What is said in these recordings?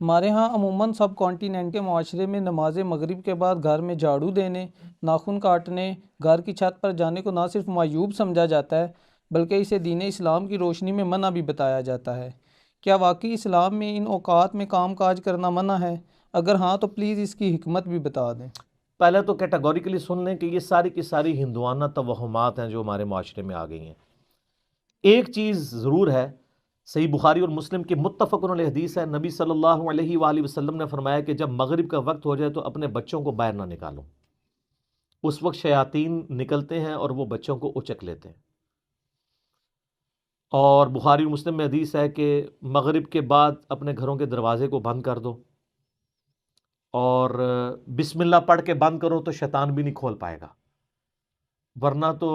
ہمارے ہاں عموماً سب کانٹیننٹ کے معاشرے میں نماز مغرب کے بعد گھر میں جھاڑو دینے، ناخن کاٹنے، گھر کی چھت پر جانے کو نہ صرف معیوب سمجھا جاتا ہے بلکہ اسے دین اسلام کی روشنی میں منع بھی بتایا جاتا ہے۔ کیا واقعی اسلام میں ان اوقات میں کام کاج کرنا منع ہے؟ اگر ہاں تو پلیز اس کی حکمت بھی بتا دیں۔ پہلے تو کیٹاگوریکلی سن لیں کہ یہ ساری کی ساری ہندوانہ توہمات ہیں جو ہمارے معاشرے میں آ گئی ہیں۔ ایک چیز ضرور ہے، صحیح بخاری اور مسلم کی متفق علیہ حدیث ہے، نبی صلی اللہ علیہ وآلہ وسلم نے فرمایا کہ جب مغرب کا وقت ہو جائے تو اپنے بچوں کو باہر نہ نکالو۔ اس وقت شیاطین نکلتے ہیں اور وہ بچوں کو اچک لیتے ہیں۔ اور بخاری اور مسلم میں حدیث ہے کہ مغرب کے بعد اپنے گھروں کے دروازے کو بند کر دو، اور بسم اللہ پڑھ کے بند کرو تو شیطان بھی نہیں کھول پائے گا، ورنہ تو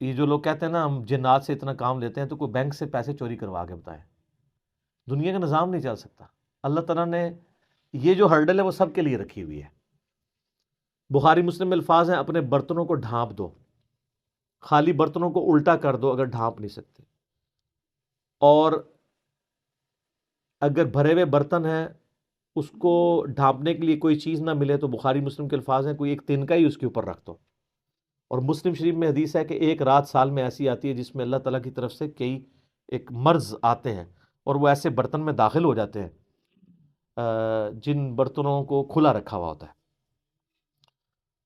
یہ جو لوگ کہتے ہیں نا ہم جنات سے اتنا کام لیتے ہیں، تو کوئی بینک سے پیسے چوری کروا کے بتائے، دنیا کا نظام نہیں چل سکتا۔ اللہ تعالیٰ نے یہ جو ہرڈل ہے وہ سب کے لیے رکھی ہوئی ہے۔ بخاری مسلم میں الفاظ ہیں، اپنے برتنوں کو ڈھانپ دو، خالی برتنوں کو الٹا کر دو اگر ڈھانپ نہیں سکتے، اور اگر بھرے ہوئے برتن ہیں اس کو ڈھانپنے کے لیے کوئی چیز نہ ملے تو بخاری مسلم کے الفاظ ہیں کوئی ایک تنکا ہی اس کے اوپر رکھ دو۔ اور مسلم شریف میں حدیث ہے کہ ایک رات سال میں ایسی آتی ہے جس میں اللہ تعالیٰ کی طرف سے کئی ایک مرض آتے ہیں اور وہ ایسے برتن میں داخل ہو جاتے ہیں جن برتنوں کو کھلا رکھا ہوا ہوتا ہے۔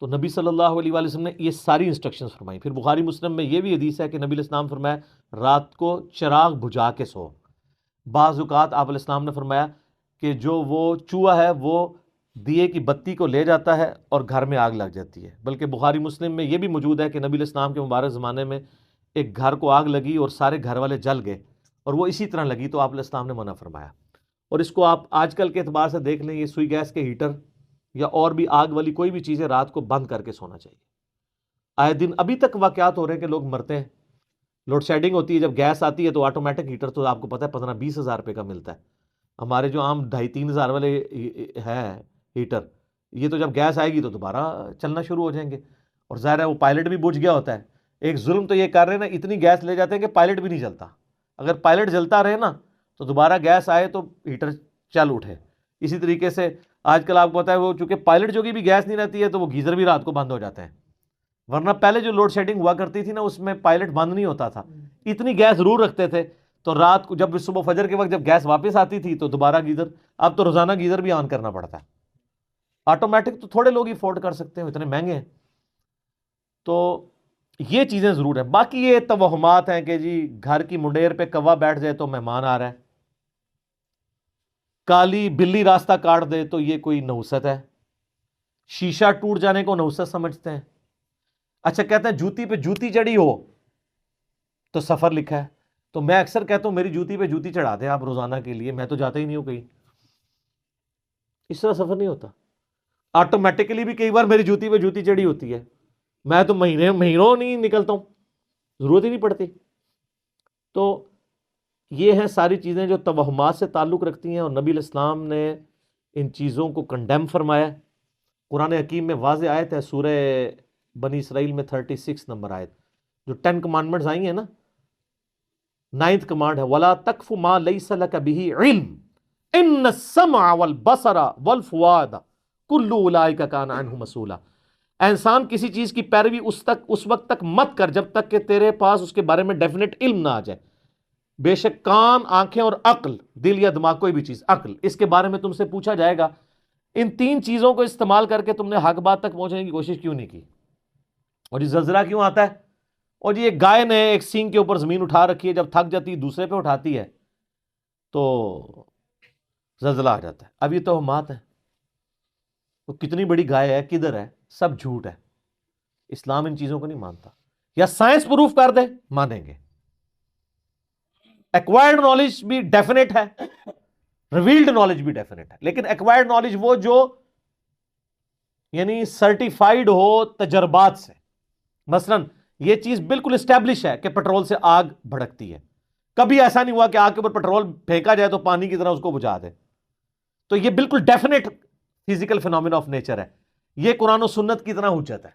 تو نبی صلی اللہ علیہ وآلہ وسلم نے یہ ساری انسٹرکشنز فرمائی۔ پھر بخاری مسلم میں یہ بھی حدیث ہے کہ نبی علیہ السلام فرمایا رات کو چراغ بجھا کے سو۔ بعض اوقات آپ علیہ السلام نے فرمایا کہ جو وہ چوہا ہے وہ دیے کی بتی کو لے جاتا ہے اور گھر میں آگ لگ جاتی ہے۔ بلکہ بخاری مسلم میں یہ بھی موجود ہے کہ نبی علیہ السلام کے مبارک زمانے میں ایک گھر کو آگ لگی اور سارے گھر والے جل گئے، اور وہ اسی طرح لگی تو آپ علیہ السلام نے منع فرمایا۔ اور اس کو آپ آج کل کے اعتبار سے دیکھ لیں، یہ سوئی گیس کے ہیٹر یا اور بھی آگ والی کوئی بھی چیزیں رات کو بند کر کے سونا چاہیے۔ آئے دن ابھی تک واقعات ہو رہے ہیں کہ لوگ مرتے ہیں۔ لوڈ شیڈنگ ہوتی ہے، جب گیس آتی ہے تو آٹومیٹک ہیٹر تو آپ کو پتہ ہے 15-20 ہزار روپے کا ملتا ہے۔ ہمارے جو عام 2.5-3 ہزار والے ہیں ہیٹر، یہ تو جب گیس آئے گی تو دوبارہ چلنا شروع ہو جائیں گے، اور ظاہر ہے وہ پائلٹ بھی بجھ گیا ہوتا ہے۔ ایک ظلم تو یہ کر رہے ہیں نا، اتنی گیس لے جاتے ہیں کہ پائلٹ بھی نہیں جلتا۔ اگر پائلٹ جلتا رہے نا تو دوبارہ گیس آئے تو ہیٹر چل اٹھے۔ اسی طریقے سے آج کل آپ کو پتا ہے وہ چونکہ پائلٹ جو کی بھی گیس نہیں رہتی ہے تو وہ گیزر بھی رات کو بند ہو جاتے ہیں، ورنہ پہلے جو لوڈ شیڈنگ ہوا کرتی تھی نا اس میں پائلٹ بند نہیں ہوتا تھا، اتنی گیس ضرور رکھتے تھے، تو رات کو جب صبح فجر کے وقت جب گیس واپس آتی تھی تو دوبارہ گیزر۔ اب تو روزانہ گیزر بھی آن کرنا پڑتا ہے۔ آٹومیٹک تو تھوڑے لوگ ہی افورڈ کر سکتے ہیں، اتنے مہنگے ہیں۔ تو یہ چیزیں ضرور ہیں۔ باقی یہ توہمات ہیں کہ جی گھر کی منڈیر پہ کوا بیٹھ جائے تو مہمان آ رہا ہے، کالی بلی راستہ کاٹ دے تو یہ کوئی نحوست ہے، شیشہ ٹوٹ جانے کو نحوست سمجھتے ہیں۔ اچھا کہتے ہیں جوتی پہ جوتی چڑھی ہو تو سفر لکھا ہے، تو میں اکثر کہتا ہوں میری جوتی پہ جوتی چڑھا دیں آپ روزانہ کے لیے، میں تو جاتا ہی نہیں ہوں کہیں۔ اس طرح سفر نہیں ہوتا، آٹومیٹکلی بھی کئی بار میری جوتی پہ جوتی چڑھی ہوتی ہے، میں تو مہینوں نہیں نکلتا ہوں، ضرورت ہی نہیں پڑتی۔ تو یہ ہیں ساری چیزیں جو توہمات سے تعلق رکھتی ہیں، اور نبی علیہ السلام نے ان چیزوں کو کنڈیم فرمایا۔ قرآن حکیم میں واضح آیت ہے، سورہ بنی اسرائیل میں 36 نمبر آیت، جو 10 کمانڈمنٹس آئی ہیں نا، 9th کمانڈ ہے وَلَا تَقْفُ مَا لَيْسَ لَكَ بِهِ عِلْمٌ إِنَّ السَّمْعَ وَالْبَصَرَ وَالْفُؤَادَ كُلُّ أُولَٰئِكَ كَانَ عَنْهُ مسؤولا۔ اے انسان کسی چیز کی پیروی اس وقت تک مت کر جب تک کہ تیرے پاس اس کے بارے میں ڈیفینیٹ علم نہ آ جائے۔ بے شک کان، آنکھیں اور عقل، دل یا دماغ کوئی بھی چیز، عقل، اس کے بارے میں تم سے پوچھا جائے گا۔ ان 3 چیزوں کو استعمال کر کے تم نے حق بات تک پہنچنے کی کوشش کیوں نہیں کی؟ اور یہ زلزلہ کیوں آتا ہے؟ اور یہ گائے نے ایک سینگ کے اوپر زمین اٹھا رکھی ہے، جب تھک جاتی ہے دوسرے پہ اٹھاتی ہے تو زلزلہ آ جاتا ہے۔ اب یہ توہمات ہیں، وہ کتنی بڑی گائے ہے، کدھر ہے، سب جھوٹ ہے۔ اسلام ان چیزوں کو نہیں مانتا، یا سائنس پروف کر دے مانیں گے۔ ایکوائرڈ نالج بھی ڈیفینیٹ ہے، ریویلڈ نالج بھی ڈیفینیٹ ہے، لیکن ایکوائرڈ نالج وہ جو یعنی سرٹیفائیڈ ہو تجربات سے۔ مثلا یہ چیز بالکل اسٹیبلش ہے کہ پیٹرول سے آگ بھڑکتی ہے، کبھی ایسا نہیں ہوا کہ آگ کے اوپر پیٹرول پھینکا جائے تو پانی کی طرح اس کو بجھا دے، تو یہ بالکل definite physical phenomena of nature ہے۔ یہ قرآن و سنت کی طرح حجت ہے،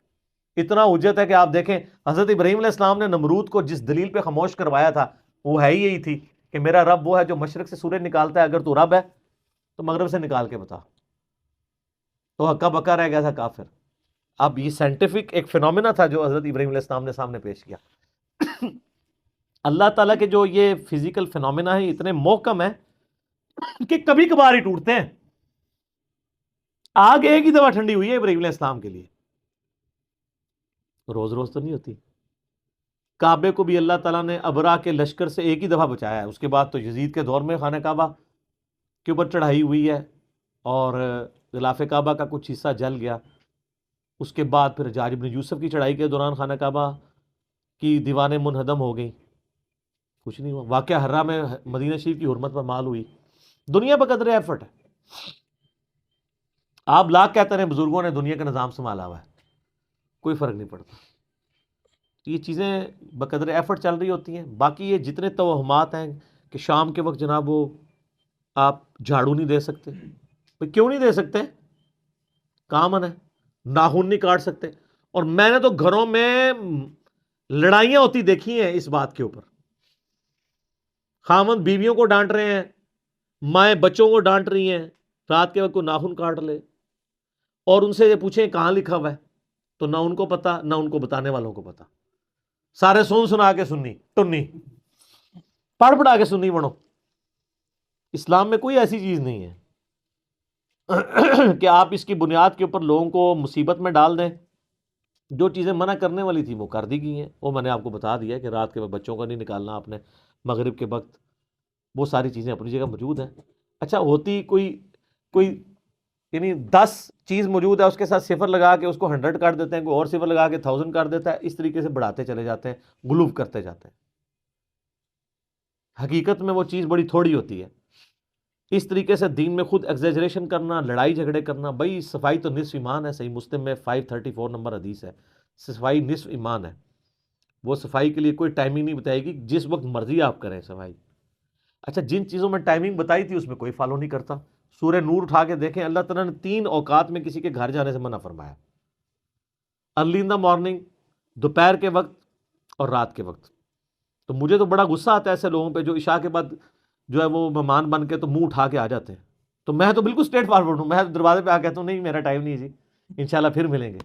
اتنا حجت ہے کہ آپ دیکھیں حضرت ابراہیم علیہ السلام نے نمرود کو جس دلیل پہ خاموش کروایا تھا وہ ہے ہی یہی تھی کہ میرا رب وہ ہے جو مشرق سے سورج نکالتا ہے، اگر تو رب ہے تو مغرب سے نکال کے بتا، تو ہکا بکا رہ گیا تھا کافر. اب یہ سائنٹیفک ایک فینومینا تھا جو حضرت ابراہیم علیہ السلام نے سامنے پیش کیا. اللہ تعالیٰ کے جو یہ فزیکل فینومینا ہے اتنے محکم ہیں کہ کبھی کبھار ہی ٹوٹتے ہیں. آگ ایک ہی دفعہ ٹھنڈی ہوئی ہے ابراہیم علیہ السلام کے لیے، روز روز تو نہیں ہوتی. کعبے کو بھی اللہ تعالیٰ نے ابرا کے لشکر سے ایک ہی دفعہ بچایا ہے. اس کے بعد تو یزید کے دور میں خانہ کعبہ کے اوپر چڑھائی ہوئی ہے اور غلاف کعبہ کا کچھ حصہ جل گیا. اس کے بعد پھر حجاج بن یوسف کی چڑھائی کے دوران خانہ کعبہ کی دیواریں منہدم ہو گئیں، کچھ نہیں ہوا. واقعہ حرہ میں مدینہ شریف کی حرمت پر مال ہوئی. دنیا بقدر ایفرٹ ہے. آپ لاکھ کہتے ہیں بزرگوں نے دنیا کا نظام سنبھالا ہوا ہے، کوئی فرق نہیں پڑتا. یہ چیزیں بقدر ایفرٹ چل رہی ہوتی ہیں. باقی یہ جتنے توہمات ہیں کہ شام کے وقت جناب وہ آپ جھاڑو نہیں دے سکتے، بھئی کیوں نہیں دے سکتے؟ کامن ہے. ناخن نہیں کاٹ سکتے. اور میں نے تو گھروں میں لڑائیاں ہوتی دیکھی ہیں اس بات کے اوپر. خاوند بیویوں کو ڈانٹ رہے ہیں، مائیں بچوں کو ڈانٹ رہی ہیں رات کے وقت کو ناخن کاٹ لے، اور ان سے یہ پوچھیں کہاں لکھا ہوا ہے تو نہ ان کو پتا نہ ان کو بتانے والوں کو پتا. سارے سنا کے سنی ٹنی پڑھ پڑھا کے سنی بنو. اسلام میں کوئی ایسی چیز نہیں ہے کہ آپ اس کی بنیاد کے اوپر لوگوں کو مصیبت میں ڈال دیں. جو چیزیں منع کرنے والی تھی وہ کر دی گئی ہیں. وہ میں نے آپ کو بتا دیا کہ رات کے وقت بچوں کا نہیں نکالنا آپ نے، مغرب کے وقت وہ ساری چیزیں اپنی جگہ موجود ہیں. اچھا ہوتی کوئی یعنی 10 چیز موجود ہے، اس کے ساتھ صفر لگا کے اس کو 100 کر دیتے ہیں، کوئی اور صفر لگا کے 1000 کر دیتا ہے. اس طریقے سے بڑھاتے چلے جاتے ہیں، غلوف کرتے جاتے ہیں. حقیقت میں وہ چیز بڑی تھوڑی ہوتی ہے. اس طریقے سے دین میں خود ایگزیجریشن کرنا، لڑائی جھگڑے کرنا. بھائی صفائی تو نصف ایمان ہے. صحیح مسلم میں 534 نمبر حدیث ہے، صفائی نصف ایمان ہے. وہ صفائی کے لیے کوئی ٹائمنگ نہیں بتائے گی، جس وقت مرضی آپ کریں صفائی. اچھا جن چیزوں میں ٹائمنگ بتائی تھی اس میں کوئی فالو نہیں کرتا. سورہ نور اٹھا کے دیکھیں، اللہ تعالیٰ نے 3 اوقات میں کسی کے گھر جانے سے منع فرمایا: ارلی ان دا مارننگ، دوپہر کے وقت، اور رات کے وقت. تو مجھے تو بڑا غصہ آتا ہے ایسے لوگوں پہ جو عشاء کے بعد جو ہے وہ مہمان بن کے تو منہ اٹھا کے آ جاتے ہیں. تو میں تو بالکل اسٹریٹ فارورڈ ہوں. میں دروازے پہ آ کہتا ہوں نہیں میرا ٹائم نہیں جی، انشاءاللہ پھر ملیں گے.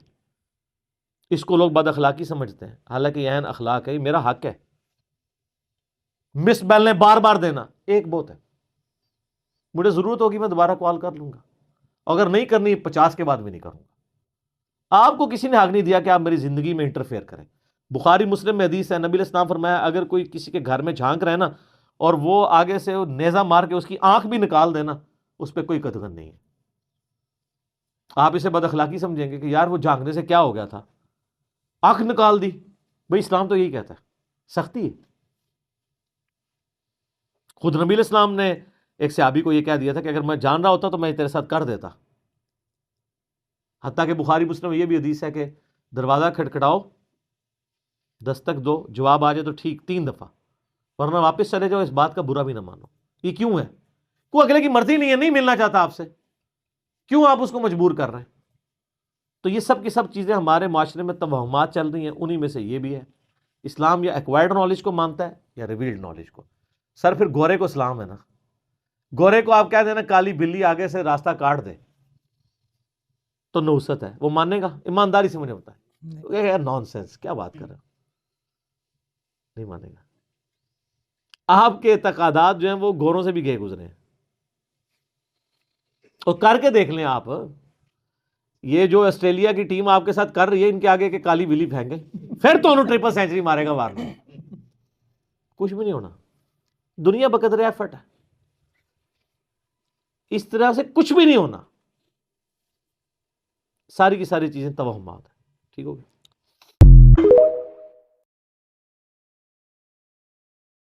اس کو لوگ بد اخلاقی سمجھتے ہیں، حالانکہ یہ عین اخلاق ہے، یہ میرا حق ہے. مس بیل نے بار بار دینا ایک بہت ہے. مجھے ضرورت ہوگی میں دوبارہ کال کر لوں گا، اگر نہیں کرنی 50 کے بعد بھی نہیں کروں گا. آپ کو کسی نے حق نہیں دیا کہ آپ میری زندگی میں انٹرفیئر کریں. بخاری مسلم میں حدیث ہے، نبی علیہ السلام فرمایا اگر کوئی کسی کے گھر میں جھانک رہے نا اور وہ آگے سے نیزہ مار کے اس کی آنکھ بھی نکال دینا، اس پہ کوئی قدغن نہیں ہے. آپ اسے بد اخلاقی سمجھیں گے کہ یار وہ جھانکنے سے کیا ہو گیا تھا، آنکھ نکال دی. بھئی اسلام تو یہی کہتا ہے، سختی ہے. خود نبی علیہ السلام نے ایک صحابی کو یہ کہہ دیا تھا کہ اگر میں جان رہا ہوتا تو میں تیرے ساتھ کر دیتا. حتیٰ کہ بخاری مسلم میں یہ بھی حدیث ہے کہ دروازہ کھٹکھٹاؤ، دستک دو، جواب آ جائے تو ٹھیک 3 دفعہ، ورنہ واپس چلے جاؤ. اس بات کا برا بھی نہ مانو. یہ کیوں ہے؟ کوئی اگلے کی مرضی نہیں ہے، نہیں ملنا چاہتا آپ سے، کیوں آپ اس کو مجبور کر رہے ہیں؟ تو یہ سب کی سب چیزیں ہمارے معاشرے میں توہمات چل رہی ہیں. انہی میں سے یہ بھی ہے. اسلام یا ایکوائرڈ نالج کو مانتا ہے یا ریویلڈ نالج کو. سر پھر گورے کو اسلام ہے نا. گورے کو آپ کہہ دینا کالی بلی آگے سے راستہ کاٹ دے تو نحوست ہے، وہ مانے گا؟ ایمانداری سے مجھے بتائیں. نان سینس، کیا بات کر رہے ہیں؟ نہیں مانے گا. آپ کے اعتقادات جو ہیں وہ گوروں سے بھی گئے گزرے ہیں. اور کر کے دیکھ لیں آپ، یہ جو آسٹریلیا کی ٹیم آپ کے ساتھ کر رہی ہے، ان کے آگے کے کالی بلی پھینکیں پھر تو انہوں 3 سینچری مارے گا وارنر. کچھ بھی نہیں ہونا. دنیا بقدر ایفرٹ ہے، اس طرح سے کچھ بھی نہیں ہونا. ساری کی ساری چیزیں توہمات ہیں. ٹھیک ہو گیا؟